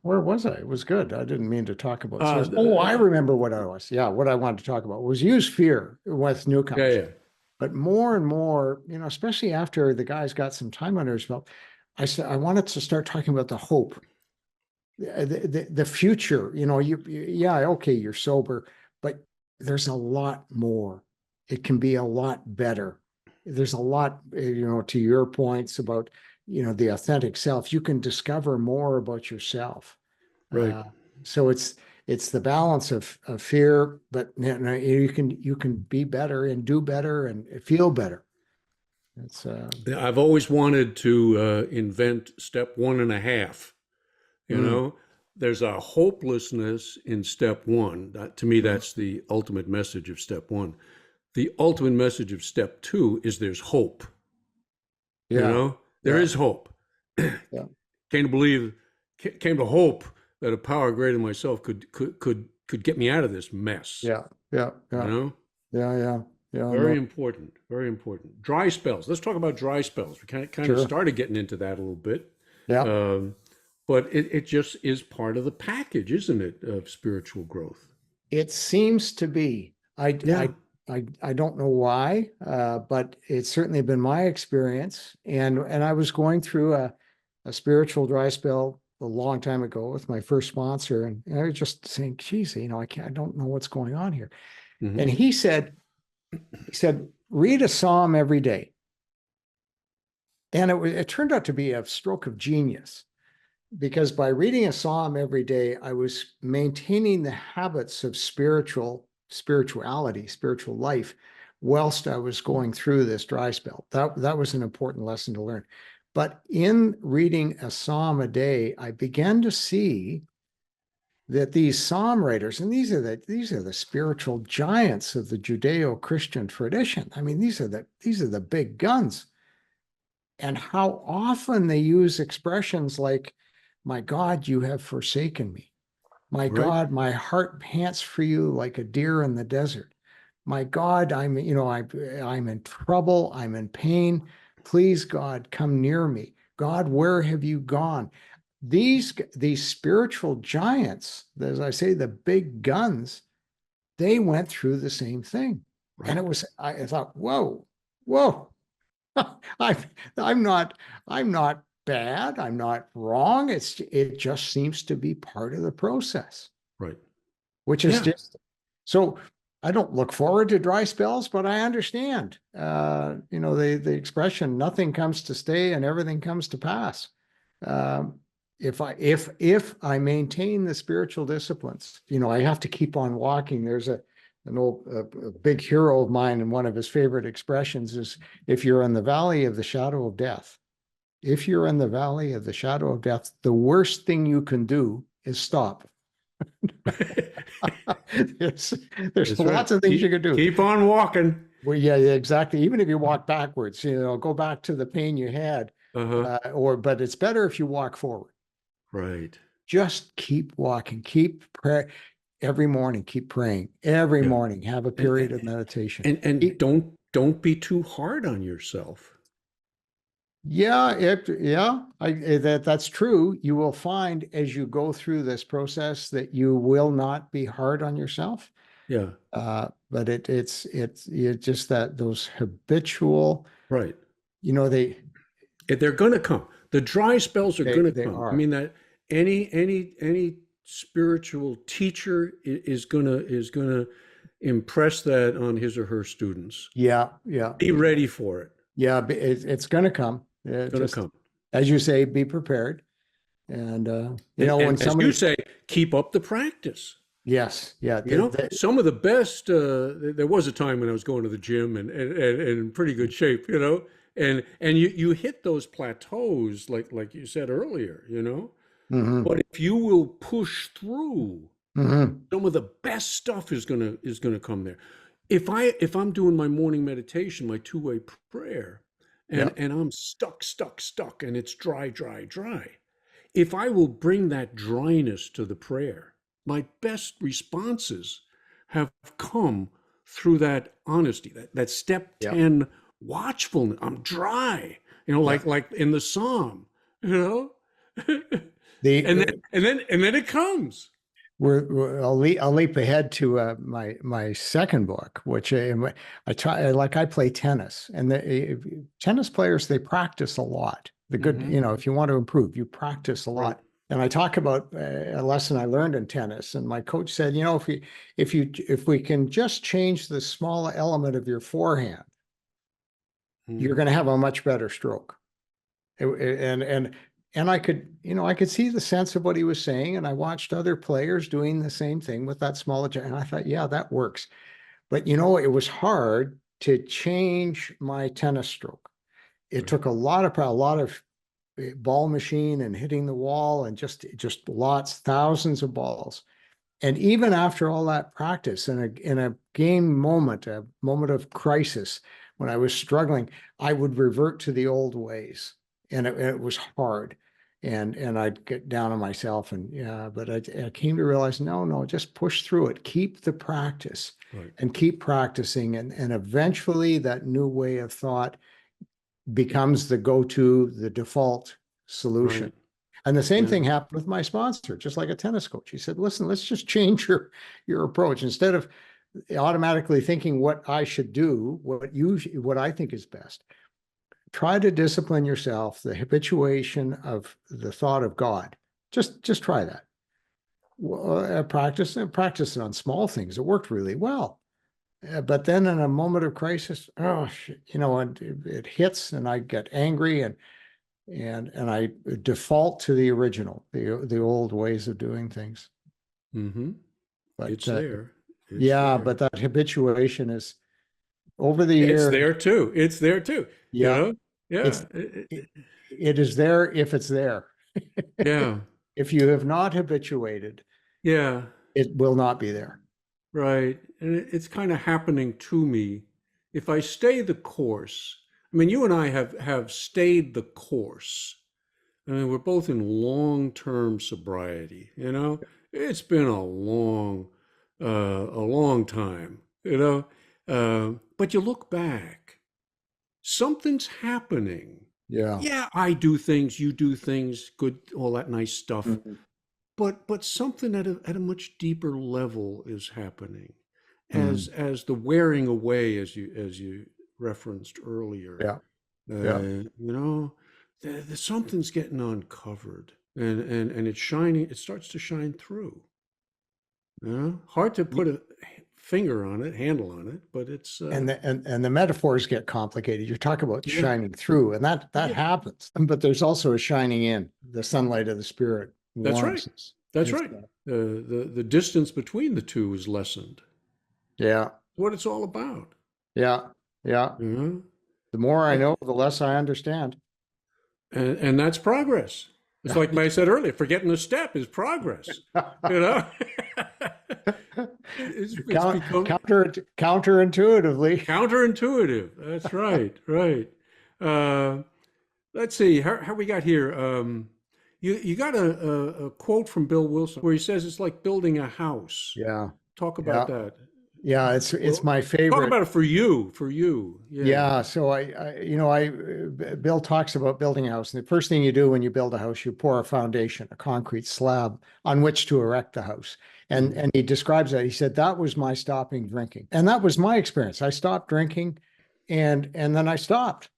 Where was I? It was good. I didn't mean to talk about. I remember what I was. Yeah, what I wanted to talk about was use fear with newcomers. Yeah. But more and more, especially after the guy's got some time under his belt, I said, I wanted to start talking about the hope, the future. Yeah, okay, you're sober, but there's a lot more. It can be a lot better. There's a lot, to your points about, the authentic self. You can discover more about yourself. Right. So it's the balance of fear, but you can be better and do better and feel better. It's I've always wanted to invent step 1.5. You mm, know, there's a hopelessness in step one. To me, mm, that's the ultimate message of step one. The ultimate message of step two is there's hope. yeah, There yeah, is hope. yeah, Came to believe, came to hope that a power greater than myself could get me out of this mess. yeah, yeah, You yeah, know, yeah, yeah, yeah. very No, important, very important. Dry spells. Let's talk about dry spells. We kind of sure. started getting into that a little bit. Yeah, Um, but it just is part of the package, isn't it, of spiritual growth? it seems to be. Yeah. I don't know why, but it's certainly been my experience. And I was going through a spiritual dry spell a long time ago with my first sponsor, and I was just saying, geez, I don't know what's going on here. Hmm. And he said, read a psalm every day. And it turned out to be a stroke of genius, because by reading a psalm every day, I was maintaining the habits of spirituality, spiritual life, whilst I was going through this dry spell. That was an important lesson to learn. But in reading a psalm a day, I began to see that these psalm writers, and these are the spiritual giants of the Judeo-Christian tradition. I mean, these are the big guns, and how often they use expressions like, my God, you have forsaken me. My Right. God, my heart pants for you like a deer in the desert. My God, I'm in trouble. I'm in pain. Please, God, come near me. God, where have you gone? These spiritual giants, as I say, the big guns, they went through the same thing. And Right. I thought, whoa, I'm I'm not I'm not bad. I'm not wrong. It just seems to be part of the process, Right. which is Yeah. just so. I don't look forward to dry spells, but I understand. The expression "nothing comes to stay and everything comes to pass." Um, if I maintain the spiritual disciplines, I have to keep on walking. There's a big hero of mine, and one of his favorite expressions is, if you're in the valley of the shadow of death, if you're in the valley of the shadow of death, the worst thing you can do is stop. there's, there's That's right. lots of things you can do. Keep on walking. Well, yeah, exactly. Even if you walk backwards, go back to the pain you had, Uh-huh. but it's better if you walk forward. Right. Just keep walking, keep prayer every morning, keep praying every Yeah. morning, have a And period of meditation. and don't be too hard on yourself. Yeah, that's true. You will find as you go through this process that you will not be hard on yourself. Yeah. But it's just that those habitual, Right. they They're going to come. The dry spells are they going to they come. I are. mean that any spiritual teacher is going to impress that on his or her students. Yeah, yeah, Be ready for it. yeah. It's going to come. It's going to Just come. as you say, be prepared. And when And as you somebody, say, keep up the practice. yes, yeah, Some of the best. There was a time when I was going to the gym and in pretty good shape. And you hit those plateaus like you said earlier. hmm But if you will push through, hmm some of the best stuff is gonna come there. If I'm doing my morning meditation, my two-way prayer, and yeah, and I'm stuck, and it's dry, dry, dry. If I will bring that dryness to the prayer, my best responses have come through that honesty, that step yeah, 10 watchfulness. I'm dry, yeah. like in the Psalm, you know? The And then it comes. I'll leap ahead to my second book, which I play tennis, and the tennis players, they practice a lot. The good, if you want to improve, you practice a lot. And I talk about a lesson I learned in tennis, and my coach said, if we can just change the small element of your forehand, you're going to have a much better stroke. And I could see the sense of what he was saying, and I watched other players doing the same thing with that small adjustment, and I thought, yeah, that works. But it was hard to change my tennis stroke. It took a lot of ball machine and hitting the wall, and just thousands of balls. And even after all that practice, in a game moment, a moment of crisis, when I was struggling, I would revert to the old ways, and it was hard. And I'd get down on myself, but I came to realize, no, just push through it. Keep the practice, and keep practicing. And eventually that new way of thought becomes the go-to, the default solution. Right. And the same thing happened with my sponsor, just like a tennis coach. He said, listen, let's just change your approach. Instead of automatically thinking what I should do, what I think is best, try to discipline yourself, the habituation of the thought of God. Just try that. Practice it on small things. It worked really well. But then in a moment of crisis, it hits, and I get angry, and I default to the original, the old ways of doing things. But it's there. But that habituation is over the years. It's there too. Yeah. It is there if it's there. Yeah. If you have not habituated, it will not be there. Right. And it's kind of happening to me. If I stay the course, I mean, you and I have stayed the course. I mean, we're both in long-term sobriety, It's been a long time, but you look back, something's happening. Yeah, I do things, you do things, good, all that nice stuff. But something at a much deeper level is happening, as the wearing away, as you referenced earlier. Something's getting uncovered, and it's shining. It starts to shine through. Hard to put a handle on it, but it's and the metaphors get complicated. You're talking about shining through, and that happens. But there's also a shining in, the sunlight of the Spirit. That's right. That's right. The distance between the two is lessened. Yeah. What it's all about. Yeah. The more I know, the less I understand. And that's progress. It's like I said earlier, forgetting a step is progress. It's become counterintuitively. Counterintuitive. That's right. Right. Let's see how we got here. You got a quote from Bill Wilson where he says it's like building a house. Yeah. Talk about that. Yeah, it's my favorite. Talk about it for you. Yeah. So Bill talks about building a house, and the first thing you do when you build a house, you pour a foundation, a concrete slab on which to erect the house. And he describes that. He said, that was my stopping drinking. And that was my experience. I stopped drinking, and then I stopped.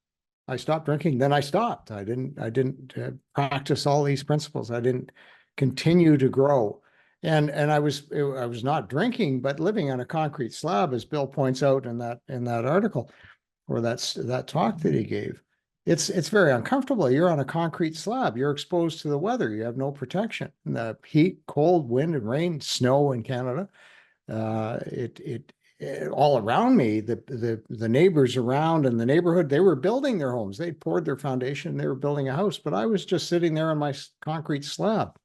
I stopped drinking, then I stopped. I didn't practice all these principles. I didn't continue to grow. And I was not drinking, but living on a concrete slab, as Bill points out in that article, or that talk that he gave. It's very uncomfortable. You're on a concrete slab. You're exposed to the weather. You have no protection. The heat, cold, wind, and rain, snow in Canada. All around me, the neighbors around in the neighborhood, they were building their homes. They'd poured their foundation. They were building a house, but I was just sitting there on my concrete slab.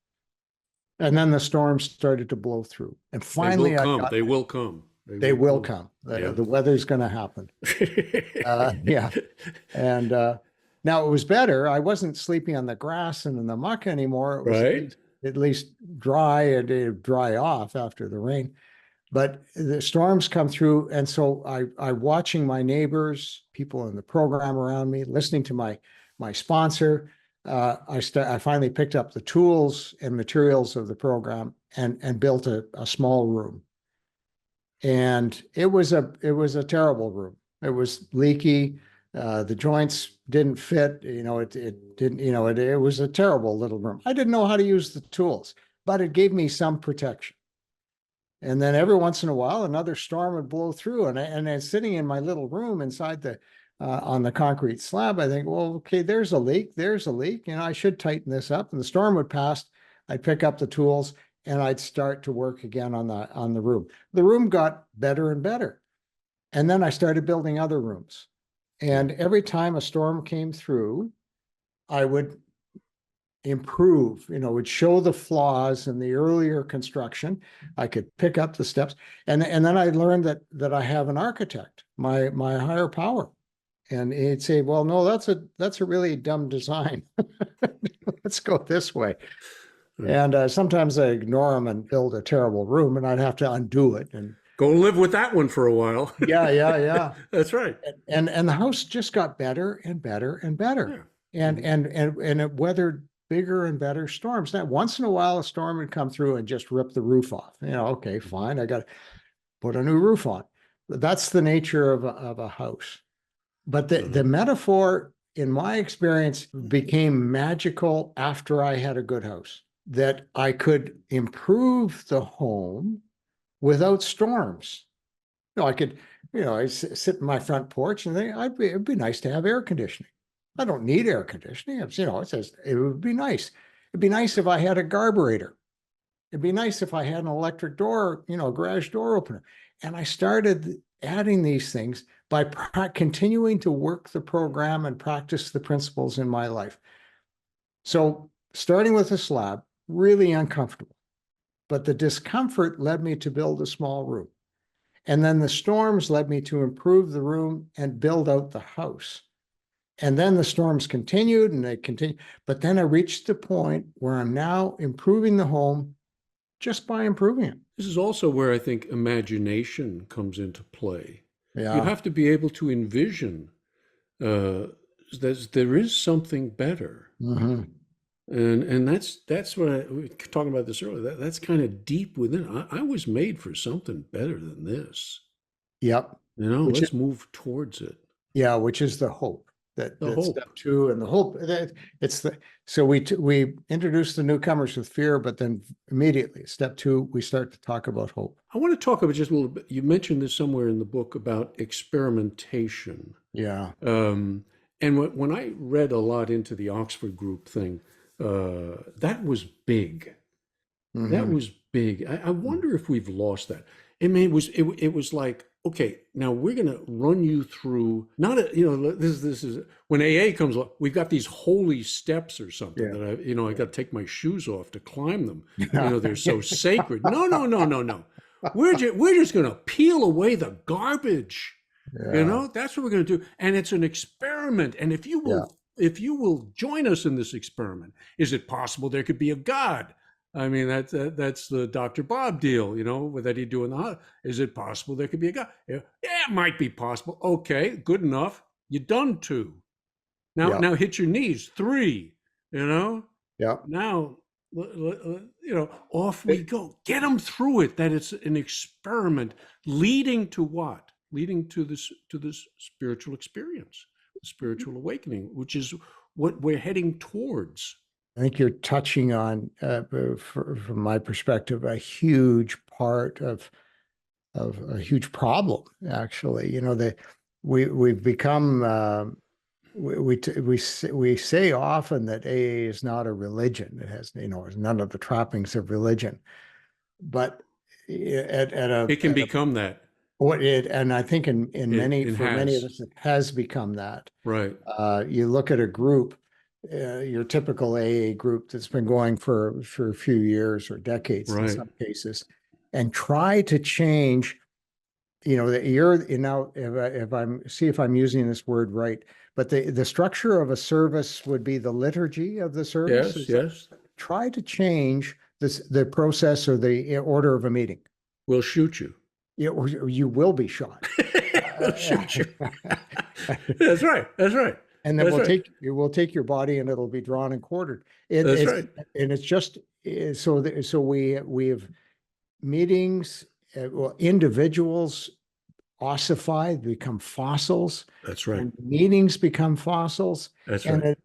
And then the storms started to blow through. And finally, they will come. They will come. The weather's going to happen. And now it was better. I wasn't sleeping on the grass and in the muck anymore. It was at least dry, and it'd dry off after the rain. But the storms come through. And so I watching my neighbors, people in the program around me, listening to my sponsor, I finally picked up the tools and materials of the program and built a small room. And it was a terrible room. It was leaky. The joints didn't fit. It didn't. It was a terrible little room. I didn't know how to use the tools, but it gave me some protection. And then every once in a while, another storm would blow through, and then sitting in my little room inside on the concrete slab, I think, well, okay, there's a leak. There's a leak. I should tighten this up. And the storm would pass. I'd pick up the tools and I'd start to work again on the room. The room got better and better. And then I started building other rooms. And every time a storm came through, I would improve, would show the flaws in the earlier construction. I could pick up the steps. And then I learned that I have an architect, my higher power. And he'd say, well, no, that's a really dumb design. Let's go this way. And sometimes I ignore him and build a terrible room, and I'd have to undo it and go live with that one for a while. Yeah. That's right. And the house just got better and better and better. Yeah. And it weathered bigger and better storms. Now, once in a while, a storm would come through and just rip the roof off. Okay, fine. I got to put a new roof on. But that's the nature of a house. But the metaphor, in my experience, became magical after I had a good house, that I could improve the home without storms. I could, I sit in my front porch and think, it'd be nice to have air conditioning. I don't need air conditioning. It says it would be nice. It'd be nice if I had a carburetor. It'd be nice if I had an electric door, garage door opener. And I started adding these things by continuing to work the program and practice the principles in my life. So starting with a slab, really uncomfortable, but the discomfort led me to build a small room. And then the storms led me to improve the room and build out the house. And then the storms continued and they continued. But then I reached the point where I'm now improving the home just by improving it. This is also where I think imagination comes into play. Yeah. You have to be able to envision that there is something better. Mm-hmm. And that's what we were talking about this earlier. That's kind of deep within. I was made for something better than this. Yep. Let's move towards it. Yeah, which is the hope. That hope. Step two, and the hope. So we introduce the newcomers with fear, but then immediately step two, we start to talk about hope. I want to talk about just a little bit. You mentioned this somewhere in the book about experimentation. Yeah. And when I read a lot into the Oxford group thing, that was big. Mm-hmm. That was big. I wonder if we've lost that. It was like, okay, now we're going to run you through, this is when AA comes along, we've got these holy steps or something that I got to take my shoes off to climb them. They're so sacred. No. We're just going to peel away the garbage. Yeah. That's what we're going to do. And it's an experiment. And if you will join us in this experiment, is it possible there could be a God? I mean, that's the Dr. Bob deal, with that he doing the. Is it possible there could be a God? Yeah, it might be possible. Okay, good enough. You done 2. Now hit your knees. 3. Yeah. Now, off we go. Get them through it. That it's an experiment leading to what? Leading to this spiritual experience, the spiritual awakening, which is what we're heading towards. I think you're touching on, from my perspective, a huge part of a huge problem. Actually, we've become we say often that AA is not a religion. It has none of the trappings of religion, but it can become that. And I think for many of us, it has become that. Right. You look at a group. Your typical AA group that's been going for a few years or decades in some cases, and try to change, if I'm using this word right, but the structure of a service would be the liturgy of the service. Yes. Try to change the process or the order of a meeting. We'll shoot you. You will be shot. We'll shoot you. That's right. And then That's right. we'll take your body and it'll be drawn and quartered. That's It's right. and it's just so we have meetings. Well, individuals ossify, become fossils, That's right. and meetings become fossils. That's And right.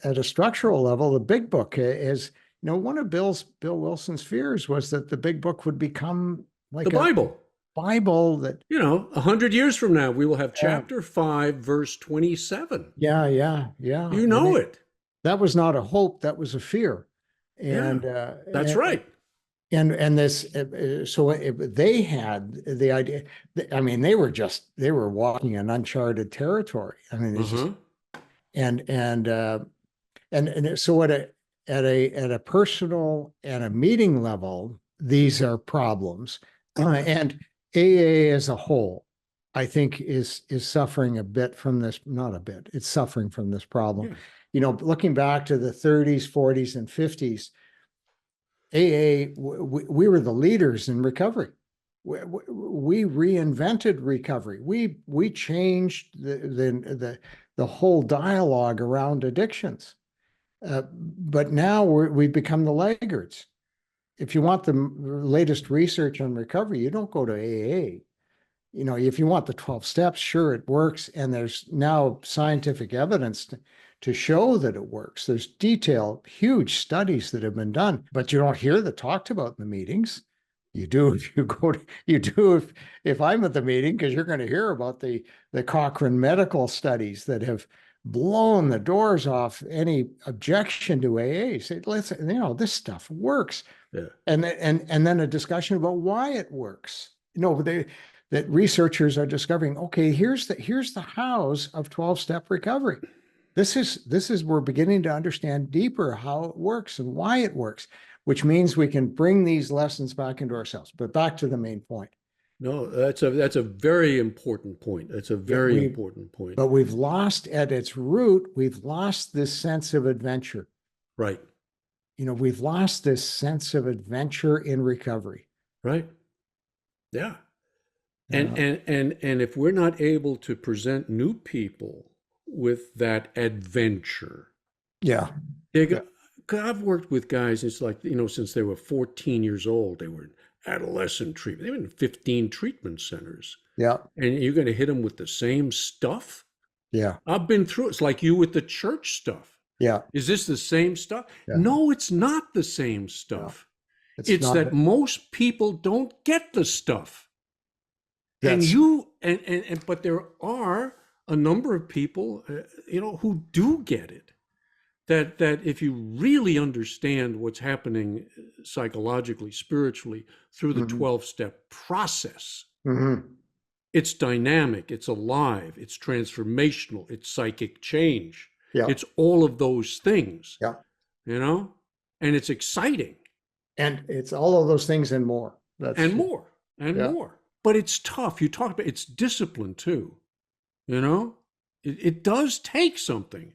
at a structural level, the big book is, one of Bill Wilson's fears was that the big book would become The like a Bible. Bible that, 100 years from now, we will have yeah, chapter 5, verse 27. yeah. You And know it. that was not a hope, that was a fear. Yeah, And that's right. and this they had the idea. I mean, they were walking in uncharted territory. I mean, it's just Uh-huh. and so at a personal and a meeting level, these are problems. And AA as a whole, I think is suffering a bit from this, not a bit, it's suffering from this problem. Yeah. Looking back to the 30s, 40s, and 50s, AA, we were the leaders in recovery. We reinvented recovery. We changed the whole dialogue around addictions. But now we've become the laggards. If you want the latest research on recovery, you don't go to AA. If you want the 12 steps, sure, it works. And there's now scientific evidence to show that it works. There's detailed, huge studies that have been done, but you don't hear that talked about in the meetings. You do if you go to, you do if I'm at the meeting, because you're going to hear about the Cochrane medical studies that have blown the doors off any objection to AA. Say, listen, this stuff works. Yeah. And then a discussion about why it works. That researchers are discovering, okay, here's the hows of 12-step recovery. This is we're beginning to understand deeper how it works and why it works, which means we can bring these lessons back into ourselves. But back to the main point. No, that's a very important point. That's a Yeah, very important point. but we've lost at its root, we've lost this sense of adventure. Right. We've lost this sense of adventure in recovery. Right. Yeah. Uh, And if we're not able to present new people with that adventure, yeah. yeah. I've worked with guys, it's like, since they were 14 years old, they were in adolescent treatment. They were in 15 treatment centers. Yeah. And you're going to hit them with the same stuff? Yeah. I've been through it. It's like you with the church stuff. Yeah. Is this the same stuff? Yeah. No, it's not the same stuff. No, it's that most people don't get the stuff. But there are a number of people, who do get it. That if you really understand what's happening psychologically, spiritually through the 12-step process, it's dynamic, it's alive, it's transformational, it's psychic change. Yeah. It's all of those things. Yeah. And it's exciting. And it's all of those things and more. More. But it's tough. You talk about it's discipline too. It does take something.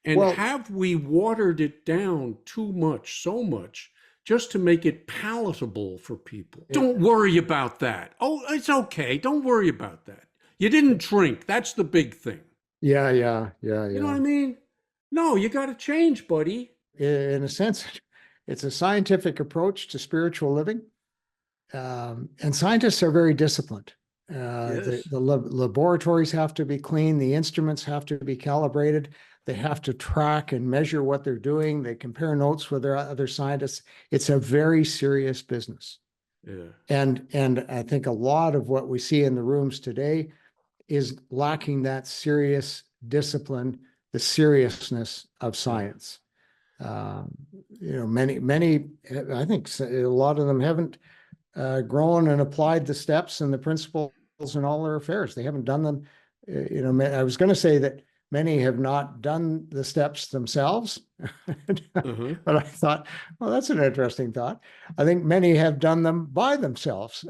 And have we watered it down too much, so much, just to make it palatable for people? Yeah. Don't worry about that. Oh, it's okay. Don't worry about that. You didn't drink. That's the big thing. Yeah. You know what I mean? No, you got to change, buddy. In a sense, it's a scientific approach to spiritual living. And scientists are very disciplined. Yes. The laboratories have to be clean. The instruments have to be calibrated. They have to track and measure what they're doing. They compare notes with their other scientists. It's a very serious business. Yeah. And I think a lot of what we see in the rooms today is lacking that serious discipline, the seriousness of science. Many, I think a lot of them haven't grown and applied the steps and the principles in all their affairs. They haven't done them. I was going to say that many have not done the steps themselves, but I thought, well, that's an interesting thought. I think many have done them by themselves,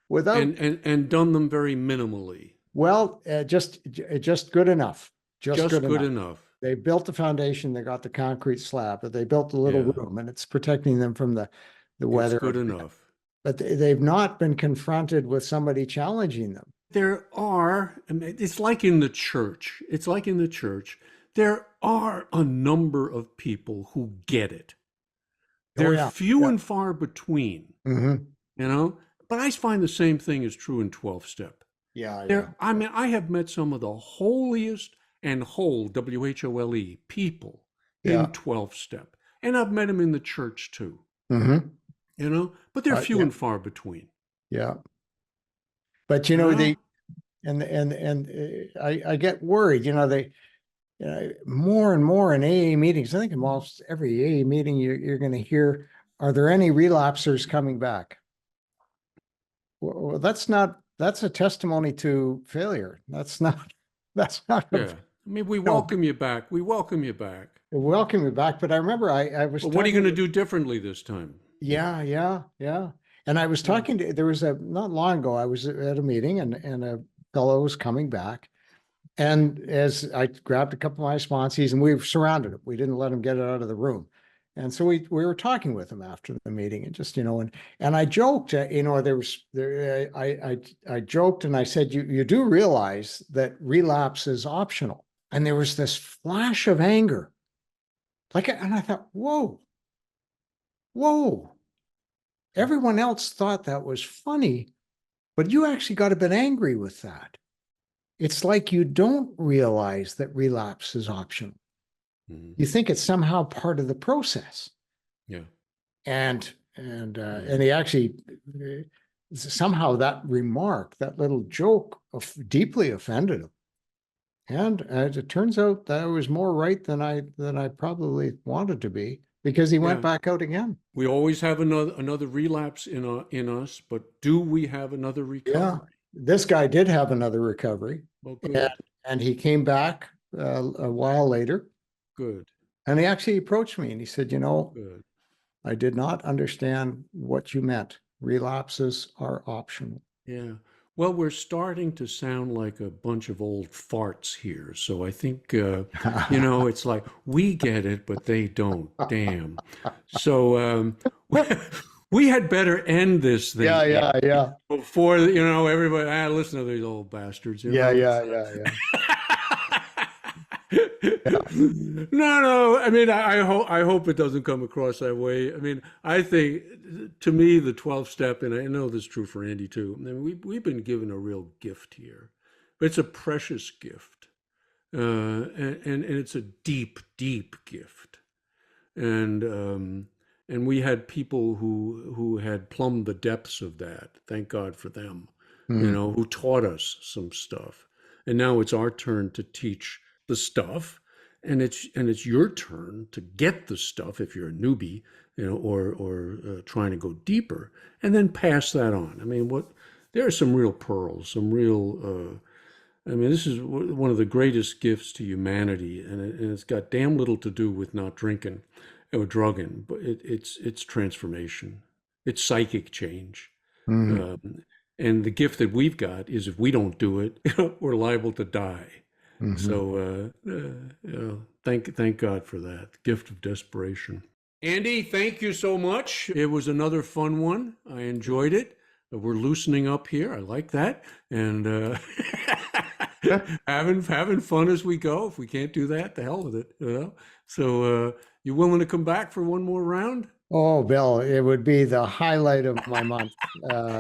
without and done them very minimally. Well, just good enough. Just good enough. They built the foundation. They got the concrete slab, but they built a little room, and it's protecting them from the weather. It's good enough. But they've not been confronted with somebody challenging them. there are, I mean, it's like in the church. It's like in the church. There are a number of people who get it. Oh They're yeah. few Yeah. and far between, Hmm. you know, but I find the same thing is true in 12 step. Yeah. Yeah. There, I mean, I have met some of the holiest and whole, WHOLE, people in Yeah. 12 step. And I've met them in the church too, Hmm. but they're few Yeah. and far between. Yeah. But you know, Well, they I get worried, they more and more in AA meetings. I think in almost every AA meeting you're going to hear, are there any relapsers coming back? Well, that's a testimony to failure. That's not yeah. I mean, we no, welcome you back. We welcome you back. welcome you back. But I remember I was But what are you talking going to to, do differently this time? yeah, yeah, yeah. And I was Yeah. talking to, there was not long ago, I was at a meeting and a fellow was coming back. And as I grabbed a couple of my sponsees and we surrounded him, we didn't let him get it out of the room. And so we were talking with him after the meeting and just, and I joked, I joked and I said, you do realize that relapse is optional. And there was this flash of anger. And I thought, whoa. Everyone else thought that was funny, but you actually got a bit angry with that. It's like you don't realize that relapse is optional. Mhm. You think it's somehow part of the process. Yeah. And he actually somehow that remark, that little joke, deeply offended him. And as it turns out, that I was more right than I probably wanted to be, because he went Yeah. back out again. We always have another relapse in us, but do we have another Yeah, recovery? this guy did have another recovery, Well, and, good, and he came back a while later, good, and he actually approached me and he said, good. I did not understand what you meant. Relapses are optional. Yeah. Well, we're starting to sound like a bunch of old farts here. So I think, it's like we get it, but they don't. Damn. So we had better end this thing, Yeah, yeah, yeah. before, everybody, listen to these old bastards, Yeah, It's, yeah, yeah, yeah. No. I mean, I hope it doesn't come across that way. I mean, I think, to me, the 12 step, and I know this is true for Andy too. I mean, we've been given a real gift here. It's a precious gift, and it's a deep, deep gift. And we had people who had plumbed the depths of that. Thank God for them. Mm, Who taught us some stuff. And now it's our turn to teach the stuff, and it's your turn to get the stuff if you're a newbie, or trying to go deeper, and then pass that on. I mean, there are some real pearls, some real. I mean, this is one of the greatest gifts to humanity, and it's got damn little to do with not drinking or drugging, but it's transformation, it's psychic change. mm, Um, and the gift that we've got is, if we don't do it, we're liable to die. mhm. So thank God for that gift of desperation. Andy, thank you so much. It was another fun one. I enjoyed it. We're loosening up here. I like that, and having fun as we go. If we can't do that, the hell with it. So you willing to come back for one more round? Oh, Bill, it would be the highlight of my month.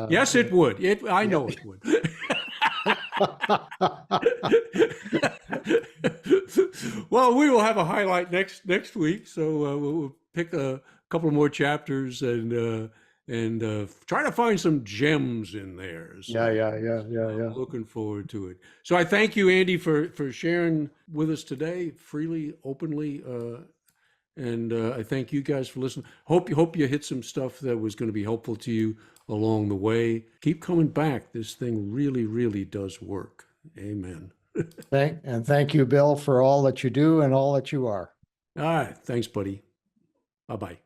Yes, it would. I Yeah. know it would. Well, we will have a highlight next week, so we'll pick a couple more chapters and try to find some gems in there. Yeah, So yeah, yeah, yeah, I'm yeah. looking forward to it. So I thank you, Andy, for sharing with us today, freely, openly, and I thank you guys for listening. Hope you hit some stuff that was going to be helpful to you along the way. Keep coming back. This thing really, really does work. Amen. Thank you, Bill, for all that you do and all that you are. All right. Thanks, buddy. Bye-bye.